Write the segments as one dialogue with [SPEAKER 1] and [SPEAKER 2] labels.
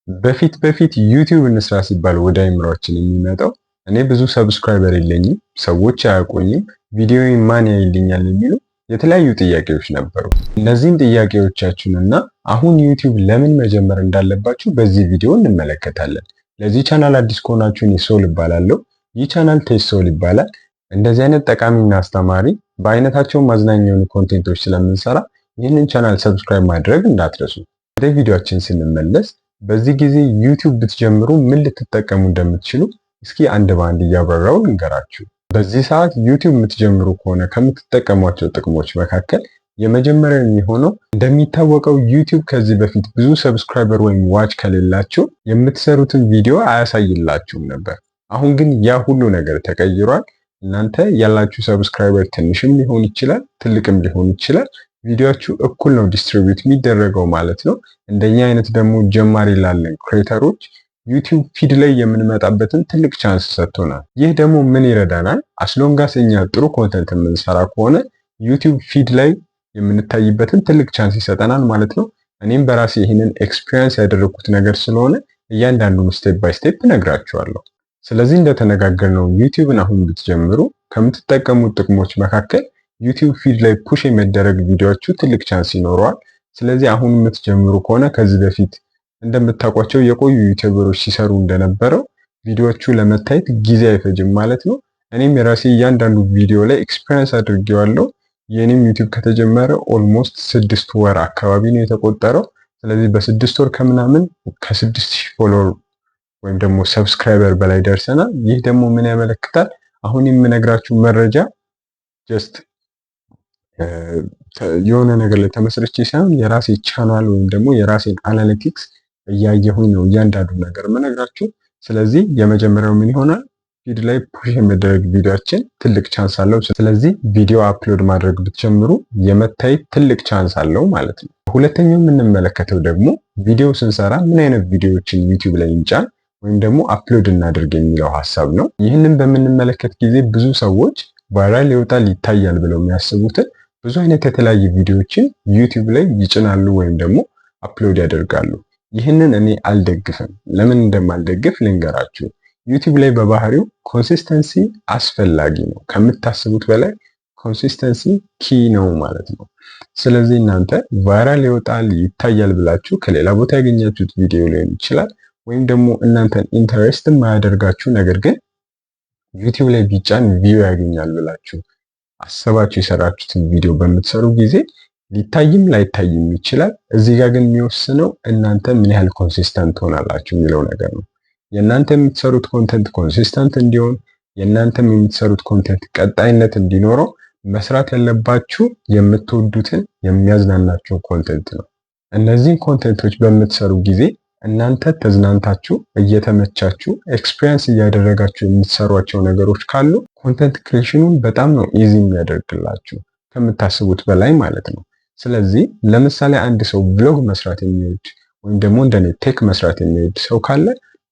[SPEAKER 1] በፊት ዩቲዩብ እንስራ ሲባል ወደ አይምሮአችን የሚመጣው እኔ ብዙ ሰብስክራይበር የለኝም፣ ሰዎች አያውቁኝም፣ ቪዲዮዬን ማን ያይልኛል የሚሉ የተለያዩ ጥያቄዎች ነበሩ። እነዚህን ጥያቄዎቻችሁንና አሁን ዩቲዩብ ለምን መጀመር እንዳለባችሁ በዚህ ቪዲዮ እንመለከታለን። ለዚህ ቻናል አዲስ ከሆናችሁ እኔ ሶል እባላለሁ። ይህ ቻናል ቴክ ሶል ይባላል። እንደዚህ አይነት ጠቃሚና አስተማሪ በአይነታቸው ማዝናኛ የሆኑ ኮንቴንቶች ስለምንሰራ ይህንን ቻናል ሰብስክራይብ ማድረግ እንዳትረሱ። ወደ ቪዲዮአችን ስንመለስ በዚህ ጊዜ ዩቲዩብ ብትጀምሩ ምን ልትጠቀሙ እንደምትችሉ እስኪ አንድ ባንድ እያብራራው ልንገራችሁ። በዚህ ሰዓት ዩቲዩብ የምትጀምሩ ከሆነ ከምትጠቀሟቸው ጥቅሞች መካከል የመጀመሪያው የሚሆነው እንደሚታወቀው ዩቲዩብ ከዚህ በፊት ብዙ ሰብስክራይበር ወይም ዋች ከሌላችሁ የምትሰሩትን ቪዲዮ አያሳይላችሁም ነበር። አሁን ግን ያ ሁሉ ነገር ተቀይሯል። እናንተ ያላችሁ ሰብስክራይበር ትንሽም ሊሆን ይችላል፣ ትልቅም ሊሆን ይችላል። ቪዲዮአችሁ እኩል ነው ዲስትሪቢዩት የሚደረገው ማለት ነው። እንደኛ አይነት ደግሞ ጀማሪ ላለን ክሬተሮች ዩቲዩብ ፊድ ላይ የምንመጣበትን ትልቅ ቻንስ ሰጥቶናል። ይህ ደግሞ ምን ይረዳናል? አስሎንጋስ እኛ ጥሩ ኮንተንት የምንሰራ ከሆነ ዩቲዩብ ፊድ ላይ የምንታይበትን ትልቅ ቻንስ ይሰጠናል ማለት ነው። እኔም በራሴ ይህንን ኤክስፒሪየንስ ያደረኩት ነገር ስለሆነ እያንዳንዱን ስቴፕ ባይ ስቴፕ እነግራችኋለሁ። ስለዚህ እንደተነጋገርነው ዩቲዩብን አሁን ብትጀምሩ ከምትጠቀሙት ጥቅሞች መካከል ዩቲዩብ ፊድ ላይ ፑሽ የሚደረግ ቪዲዮአችሁ ትልቅ ቻንስ ይኖረዋል። ስለዚህ አሁን የምትጀምሩ ከሆነ ከዚህ በፊት እንደምታውቋቸው የቆዩ ዩቲዩበሮች ሲሰሩ እንደነበረው ቪዲዮአቹ ለመታየት ጊዜ አይፈጅም ማለት ነው። እኔም የራሴ እያንዳንዱ ቪዲዮ ላይ ኤክስፒሪየንስ አድርጌዋለሁ። የኔም ዩቲዩብ ከተጀመረ ኦልሞስት 6 ወር አካባቢ ነው የተቆጠረው። ስለዚህ በ6 ወር ከምናምን ከ6000 ፎሎወር ወይም ደግሞ ሰብስክራይበር በላይ ደርሰናል። ይህ ደግሞ ምን ያመለክታል? አሁን የምነግራችሁ መረጃ ጀስት የሆነ ነገር ላይ ተመስርቼ ሳይሆን የራሴ ቻናል ወይም ደግሞ የራሴን አናሊቲክስ እያየሁኝ ነው እያንዳንዱ ነገር የምነግራችሁ። ስለዚህ የመጀመሪያው ምን ይሆናል? ፊድ ላይ ፑሽ የሚደረግ ቪዲዮአችን ትልቅ ቻንስ አለው። ስለዚህ ቪዲዮ አፕሎድ ማድረግ ብትጀምሩ የመታየት ትልቅ ቻንስ አለው ማለት ነው። ሁለተኛው የምንመለከተው ደግሞ ቪዲዮ ስንሰራ ምን አይነት ቪዲዮዎችን ዩቲዩብ ላይ እንጫን ወይም ደግሞ አፕሎድ እናድርግ የሚለው ሀሳብ ነው። ይህንን በምንመለከት ጊዜ ብዙ ሰዎች ቫይራል ይወጣል ይታያል ብለው የሚያስቡትን ብዙ አይነት የተለያዩ ቪዲዮዎችን ዩቲዩብ ላይ ይጭናሉ ወይም ደግሞ አፕሎድ ያደርጋሉ። ይህንን እኔ አልደግፍም። ለምን እንደማልደግፍ ልንገራችሁ። ዩቲዩብ ላይ በባህሪው ኮንሲስተንሲ አስፈላጊ ነው። ከምታስቡት በላይ ኮንሲስተንሲ ኪ ነው ማለት ነው። ስለዚህ እናንተ ቫይራል ይወጣል ይታያል ብላችሁ ከሌላ ቦታ ያገኛችሁት ቪዲዮ ሊሆን ይችላል ወይም ደግሞ እናንተን ኢንተረስት የማያደርጋችሁ ነገር ግን ዩቲዩብ ላይ ቢጫን ቪው ያገኛል ብላችሁ አሰባችሁ የሰራችሁትን ቪዲዮ በምትሰሩ ጊዜ ሊታይም ላይታይም ይችላል። እዚህ ጋር ግን የሚወስነው እናንተ ምን ያህል ኮንሲስተንት ሆናላችሁ የሚለው ነገር ነው። የእናንተ የምትሰሩት ኮንተንት ኮንሲስተንት እንዲሆን፣ የእናንተም የምትሰሩት ኮንተንት ቀጣይነት እንዲኖረው መስራት ያለባችሁ የምትወዱትን የሚያዝናናችሁ ኮንተንት ነው። እነዚህን ኮንተንቶች በምትሰሩ ጊዜ እናንተ ተዝናንታችሁ እየተመቻችሁ ኤክስፒሪየንስ እያደረጋችሁ የምትሰሯቸው ነገሮች ካሉ ኮንተንት ክሬሽኑን በጣም ነው ኢዚ የሚያደርግላችሁ ከምታስቡት በላይ ማለት ነው። ስለዚህ ለምሳሌ አንድ ሰው ብሎግ መስራት የሚወድ ወይም ደግሞ እንደኔ ቴክ መስራት የሚወድ ሰው ካለ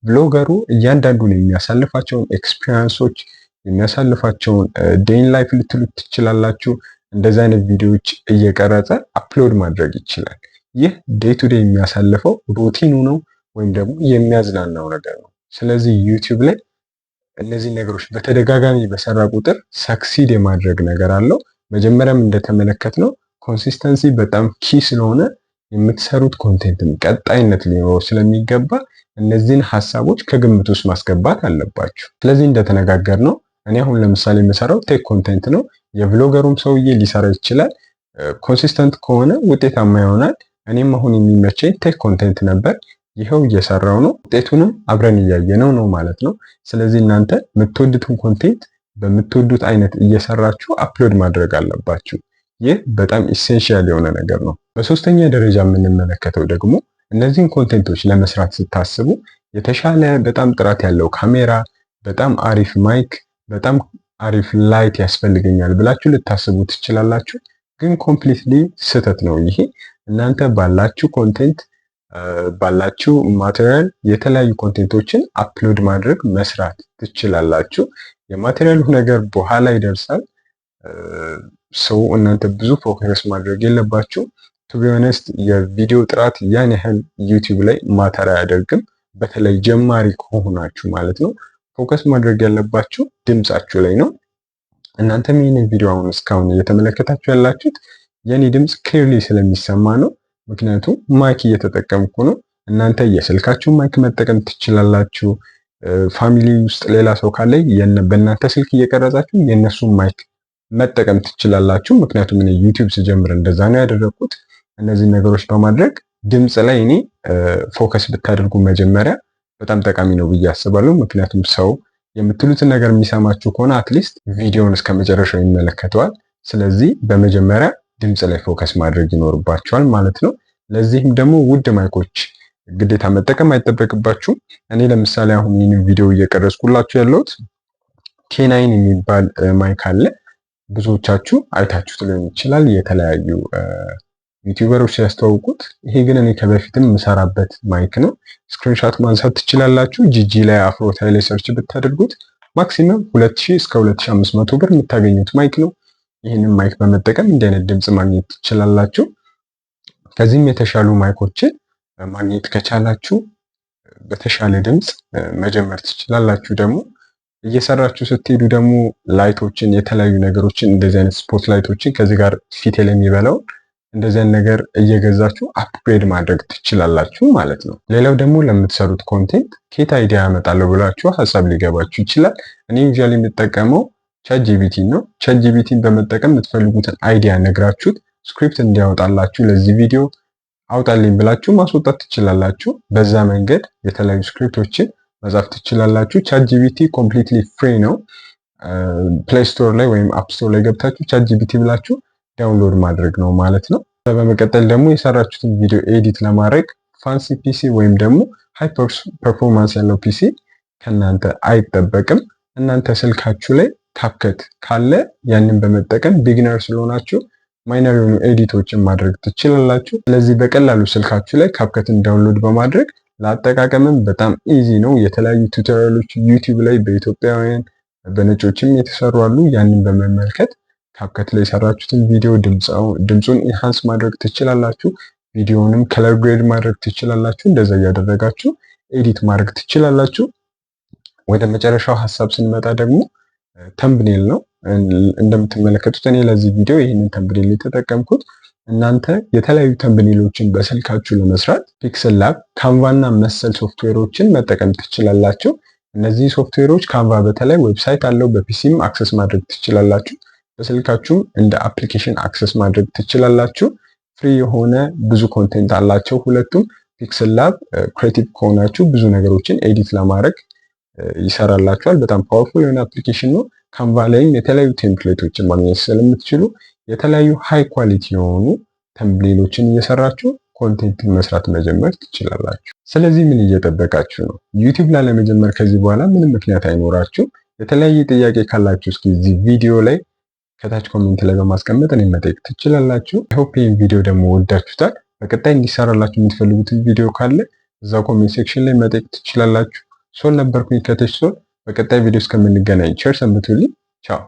[SPEAKER 1] ብሎገሩ እያንዳንዱን የሚያሳልፋቸውን ኤክስፒሪየንሶች የሚያሳልፋቸውን ዴይን ላይፍ ልትሉት ትችላላችሁ። እንደዚህ አይነት ቪዲዮዎች እየቀረጸ አፕሎድ ማድረግ ይችላል። ይህ ዴይ ቱ ዴይ የሚያሳልፈው ሩቲኑ ነው ወይም ደግሞ የሚያዝናናው ነገር ነው። ስለዚህ ዩቲዩብ ላይ እነዚህ ነገሮች በተደጋጋሚ በሰራ ቁጥር ሰክሲድ የማድረግ ነገር አለው። መጀመሪያም እንደተመለከትነው ኮንሲስተንሲ በጣም ኪ ስለሆነ የምትሰሩት ኮንቴንትም ቀጣይነት ሊኖረው ስለሚገባ እነዚህን ሀሳቦች ከግምት ውስጥ ማስገባት አለባችሁ። ስለዚህ እንደተነጋገርነው እኔ አሁን ለምሳሌ የምሰራው ቴክ ኮንቴንት ነው። የቭሎገሩም ሰውዬ ሊሰራ ይችላል። ኮንሲስተንት ከሆነ ውጤታማ ይሆናል። እኔም አሁን የሚመቸኝ ቴክ ኮንቴንት ነበር። ይኸው እየሰራው ነው። ውጤቱንም አብረን እያየነው ነው ማለት ነው። ስለዚህ እናንተ የምትወዱትን ኮንቴንት በምትወዱት አይነት እየሰራችሁ አፕሎድ ማድረግ አለባችሁ። ይህ በጣም ኢሴንሻል የሆነ ነገር ነው። በሶስተኛ ደረጃ የምንመለከተው ደግሞ እነዚህን ኮንቴንቶች ለመስራት ስታስቡ የተሻለ በጣም ጥራት ያለው ካሜራ፣ በጣም አሪፍ ማይክ፣ በጣም አሪፍ ላይት ያስፈልገኛል ብላችሁ ልታስቡ ትችላላችሁ። ግን ኮምፕሊትሊ ስህተት ነው ይሄ። እናንተ ባላችሁ ኮንቴንት ባላችሁ ማቴሪያል የተለያዩ ኮንቴንቶችን አፕሎድ ማድረግ መስራት ትችላላችሁ። የማቴሪያሉ ነገር በኋላ ይደርሳል። ሰው እናንተ ብዙ ፎከስ ማድረግ የለባችሁ። ቱ ቢ ኦነስት የቪዲዮ ጥራት ያን ያህል ዩቲዩብ ላይ ማተር አያደርግም። በተለይ ጀማሪ ከሆናችሁ ማለት ነው። ፎከስ ማድረግ ያለባችሁ ድምጻችሁ ላይ ነው። እናንተም ይህንን ቪዲዮ አሁን እስካሁን እየተመለከታችሁ ያላችሁት የኔ ድምጽ ክሊርሊ ስለሚሰማ ነው። ምክንያቱም ማይክ እየተጠቀምኩ ነው። እናንተ የስልካችሁን ማይክ መጠቀም ትችላላችሁ። ፋሚሊ ውስጥ ሌላ ሰው ካለ በእናንተ ስልክ እየቀረጻችሁ የእነሱን ማይክ መጠቀም ትችላላችሁ። ምክንያቱም እኔ ዩቲዩብ ስጀምር እንደዛ ነው ያደረኩት። እነዚህ ነገሮች በማድረግ ድምጽ ላይ እኔ ፎከስ ብታደርጉ መጀመሪያ በጣም ጠቃሚ ነው ብዬ አስባለሁ። ምክንያቱም ሰው የምትሉትን ነገር የሚሰማችሁ ከሆነ አትሊስት ቪዲዮውን እስከ መጨረሻው ይመለከተዋል። ስለዚህ በመጀመሪያ ድምጽ ላይ ፎከስ ማድረግ ይኖርባችኋል ማለት ነው። ለዚህም ደግሞ ውድ ማይኮች ግዴታ መጠቀም አይጠበቅባችሁም። እኔ ለምሳሌ አሁን ይህንን ቪዲዮ እየቀረጽኩላችሁ ያለሁት ኬናይን የሚባል ማይክ አለ። ብዙዎቻችሁ አይታችሁት ሊሆን ይችላል የተለያዩ ዩቲዩበሮች ሲያስተዋውቁት። ይሄ ግን እኔ ከበፊትም የምሰራበት ማይክ ነው። ስክሪንሾት ማንሳት ትችላላችሁ። ጂጂ ላይ አፍሮታይ ላይ ሰርች ብታደርጉት ማክሲመም 2000 እስከ 2500 ብር የምታገኙት ማይክ ነው። ይህንን ማይክ በመጠቀም እንዲህ አይነት ድምጽ ማግኘት ትችላላችሁ። ከዚህም የተሻሉ ማይኮችን ማግኘት ከቻላችሁ በተሻለ ድምጽ መጀመር ትችላላችሁ። ደግሞ እየሰራችሁ ስትሄዱ ደግሞ ላይቶችን፣ የተለያዩ ነገሮችን እንደዚህ አይነት ስፖት ላይቶችን ከዚህ ጋር ፊት ላይ የሚበላው እንደዚህ አይነት ነገር እየገዛችሁ አፕግሬድ ማድረግ ትችላላችሁ ማለት ነው። ሌላው ደግሞ ለምትሰሩት ኮንቴንት ከየት አይዲያ ያመጣለሁ ብላችሁ ሀሳብ ሊገባችሁ ይችላል። እኔ ዩዥዋሊ የምጠቀመው ቻትጂፒቲ ነው። ቻትጂፒቲን በመጠቀም የምትፈልጉትን አይዲያ ነግራችሁት ስክሪፕት እንዲያወጣላችሁ ለዚህ ቪዲዮ አውጣልኝ ብላችሁ ማስወጣት ትችላላችሁ። በዛ መንገድ የተለያዩ ስክሪፕቶችን መጻፍ ትችላላችሁ። ቻትጂፒቲ ኮምፕሊትሊ ፍሪ ነው። ፕሌይ ስቶር ላይ ወይም አፕ ስቶር ላይ ገብታችሁ ቻትጂፒቲ ብላችሁ ዳውንሎድ ማድረግ ነው ማለት ነው። በመቀጠል ደግሞ የሰራችሁትን ቪዲዮ ኤዲት ለማድረግ ፋንሲ ፒሲ ወይም ደግሞ ሃይ ፐርፎርማንስ ያለው ፒሲ ከናንተ አይጠበቅም። እናንተ ስልካችሁ ላይ ካፕከት ካለ ያንን በመጠቀም ቢግነር ስለሆናችሁ ማይነር የሆኑ ኤዲቶችን ማድረግ ትችላላችሁ። ስለዚህ በቀላሉ ስልካችሁ ላይ ካፕከትን ዳውንሎድ በማድረግ ለአጠቃቀምም በጣም ኢዚ ነው። የተለያዩ ቱቶሪያሎች ዩቲዩብ ላይ በኢትዮጵያውያን በነጮችም የተሰሩ አሉ። ያንን በመመልከት ካፕከት ላይ የሰራችሁትን ቪዲዮ ድምፁን ኢንሃንስ ማድረግ ትችላላችሁ። ቪዲዮውንም ከለር ግሬድ ማድረግ ትችላላችሁ። እንደዛ እያደረጋችሁ ኤዲት ማድረግ ትችላላችሁ። ወደ መጨረሻው ሀሳብ ስንመጣ ደግሞ ተምብኔል ነው። እንደምትመለከቱት እኔ ለዚህ ቪዲዮ ይህንን ተምብኔል የተጠቀምኩት። እናንተ የተለያዩ ተምብኔሎችን በስልካችሁ ለመስራት ፒክስል ላብ፣ ካንቫ እና መሰል ሶፍትዌሮችን መጠቀም ትችላላችሁ። እነዚህ ሶፍትዌሮች ካንቫ በተለይ ዌብሳይት አለው፣ በፒሲም አክሰስ ማድረግ ትችላላችሁ። በስልካችሁም እንደ አፕሊኬሽን አክሰስ ማድረግ ትችላላችሁ። ፍሪ የሆነ ብዙ ኮንቴንት አላቸው ሁለቱም። ፒክስል ላብ ክሬቲቭ ከሆናችሁ ብዙ ነገሮችን ኤዲት ለማድረግ ይሰራላችኋል። በጣም ፓወርፉል የሆነ አፕሊኬሽን ነው። ካንቫ ላይም የተለያዩ ቴምፕሌቶችን ማግኘት ስለምትችሉ የተለያዩ ሃይ ኳሊቲ የሆኑ ተምብኔሎችን እየሰራችሁ ኮንቴንትን መስራት መጀመር ትችላላችሁ። ስለዚህ ምን እየጠበቃችሁ ነው? ዩቲዩብ ላለመጀመር ከዚህ በኋላ ምንም ምክንያት አይኖራችሁ። የተለያየ ጥያቄ ካላችሁ እስኪ እዚህ ቪዲዮ ላይ ከታች ኮሜንት ላይ በማስቀመጥ እኔ መጠየቅ ትችላላችሁ። ሆፕ ይህን ቪዲዮ ደግሞ ወዳችሁታል። በቀጣይ እንዲሰራላችሁ የምትፈልጉትን ቪዲዮ ካለ እዛው ኮሜንት ሴክሽን ላይ መጠየቅ ትችላላችሁ። ሶል ነበርኩኝ ከታች ሶል። በቀጣይ ቪዲዮ እስከምንገናኝ ቸር ሰንብቱልኝ። ቻው